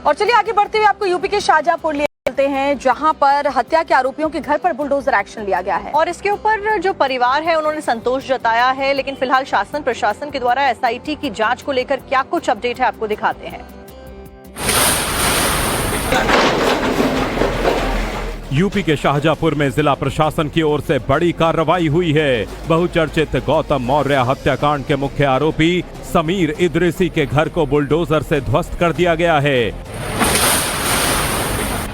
और चलिए आगे बढ़ते हुए आपको यूपी के शाहजहांपुर लिए चलते हैं, जहां पर हत्या के आरोपियों के घर पर बुलडोजर एक्शन लिया गया है और इसके ऊपर जो परिवार है उन्होंने संतोष जताया है। लेकिन फिलहाल शासन प्रशासन के द्वारा एसआईटी की जांच को लेकर क्या कुछ अपडेट है आपको दिखाते हैं। यूपी के शाहजहांपुर में जिला प्रशासन की ओर से बड़ी कार्रवाई हुई है। बहुचर्चित गौतम मौर्य हत्याकांड के मुख्य आरोपी समीर इदरिसी के घर को बुलडोजर से ध्वस्त कर दिया गया है।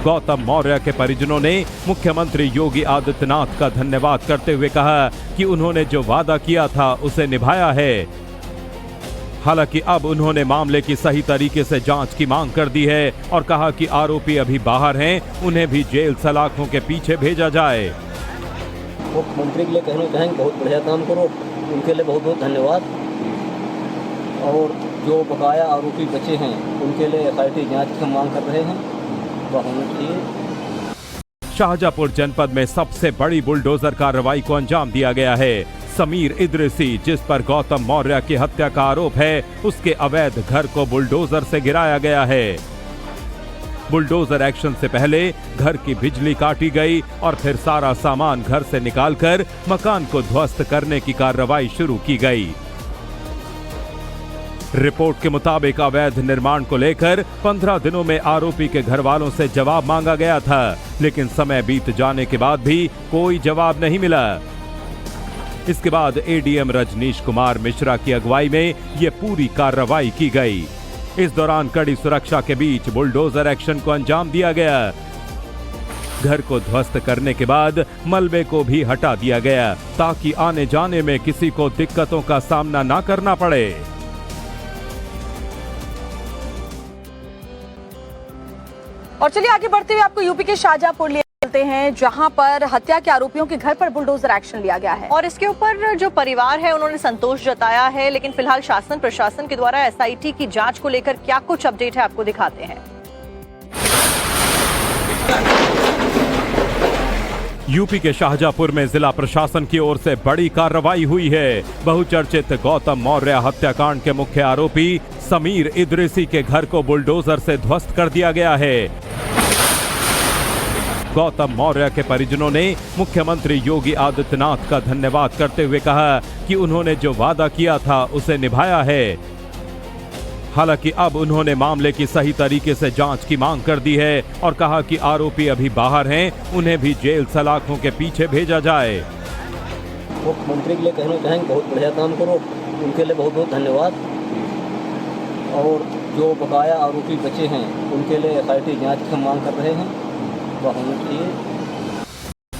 गौतम मौर्य के परिजनों ने मुख्यमंत्री योगी आदित्यनाथ का धन्यवाद करते हुए कहा कि उन्होंने जो वादा किया था उसे निभाया है। हालांकि अब उन्होंने मामले की सही तरीके से जांच की मांग कर दी है और कहा कि आरोपी अभी बाहर हैं, उन्हें भी जेल सलाखों के पीछे भेजा जाए। मुख्यमंत्री के लिए कहना चाहेंगे बहुत बढ़िया काम करो, उनके लिए बहुत बहुत धन्यवाद। और जो बकाया आरोपी बचे हैं उनके लिए एसआईटी जांच की मांग कर रहे हैं, वह होना चाहिए। शाहजहांपुर जनपद में सबसे बड़ी बुलडोजर कार्रवाई को अंजाम दिया गया है। समीर इदरिसी, जिस पर गौतम मौर्य की हत्या का आरोप है, उसके अवैध घर को बुलडोजर से गिराया गया है। बुलडोजर एक्शन से पहले घर की बिजली काटी गई और फिर सारा सामान घर से निकालकर मकान को ध्वस्त करने की कार्रवाई शुरू की गई। रिपोर्ट के मुताबिक अवैध निर्माण को लेकर 15 दिनों में आरोपी के घर वालों से जवाब मांगा गया था, लेकिन समय बीत जाने के बाद भी कोई जवाब नहीं मिला। इसके बाद एडीएम रजनीश कुमार मिश्रा की अगुवाई में यह पूरी कार्रवाई की गई। इस दौरान कड़ी सुरक्षा के बीच बुलडोजर एक्शन को अंजाम दिया गया। घर को ध्वस्त करने के बाद मलबे को भी हटा दिया गया ताकि आने जाने में किसी को दिक्कतों का सामना ना करना पड़े। और चलिए आगे बढ़ते हुए आपको यूपी के शाहजहांपुर लिए चलते हैं, जहां पर हत्या के आरोपियों के घर पर बुलडोजर एक्शन लिया गया है और इसके ऊपर जो परिवार है उन्होंने संतोष जताया है। लेकिन फिलहाल शासन प्रशासन के द्वारा एसआईटी की जांच को लेकर क्या कुछ अपडेट है आपको दिखाते हैं। यूपी के शाहजहांपुर में जिला प्रशासन की ओर से बड़ी कार्रवाई हुई है। बहुचर्चित गौतम मौर्य हत्याकांड के मुख्य आरोपी समीर इदरिसी के घर को बुलडोजर से ध्वस्त कर दिया गया है। गौतम मौर्य के परिजनों ने मुख्यमंत्री योगी आदित्यनाथ का धन्यवाद करते हुए कहा कि उन्होंने जो वादा किया था उसे निभाया है। हालांकि अब उन्होंने मामले की सही तरीके से जांच की मांग कर दी है और कहा कि आरोपी अभी बाहर हैं, उन्हें भी जेल सलाखों के पीछे भेजा जाए। मुख्यमंत्री के लिए कहना चाहेंगे बहुत बढ़िया काम करो, उनके लिए बहुत बहुत धन्यवाद। और जो बकाया आरोपी बचे हैं उनके लिए एसआईटी जांच की मांग कर रहे हैं, वह होना चाहिए।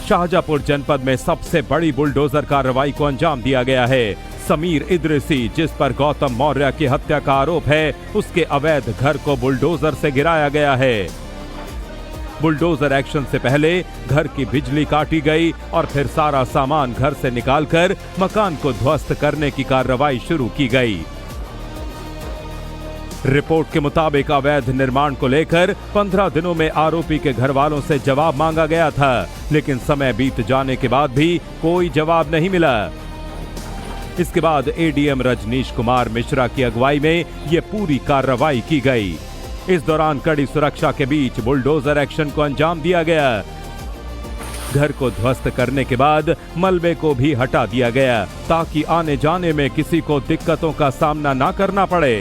शाहजहांपुर जनपद में सबसे बड़ी बुलडोजर कार्रवाई को अंजाम दिया गया है। समीर इदरिसी, जिस पर गौतम मौर्य की हत्या का आरोप है, उसके अवैध घर को बुलडोजर से गिराया गया है। बुलडोजर एक्शन से पहले घर की बिजली काटी गई और फिर सारा सामान घर से निकालकर मकान को ध्वस्त करने की कार्रवाई शुरू की गई। रिपोर्ट के मुताबिक अवैध निर्माण को लेकर 15 दिनों में आरोपी के घर वालों से जवाब मांगा गया था, लेकिन समय बीत जाने के बाद भी कोई जवाब नहीं मिला। इसके बाद एडीएम रजनीश कुमार मिश्रा की अगुवाई में यह पूरी कार्रवाई की गई। इस दौरान कड़ी सुरक्षा के बीच बुलडोजर एक्शन को अंजाम दिया गया। घर को ध्वस्त करने के बाद मलबे को भी हटा दिया गया ताकि आने जाने में किसी को दिक्कतों का सामना ना करना पड़े।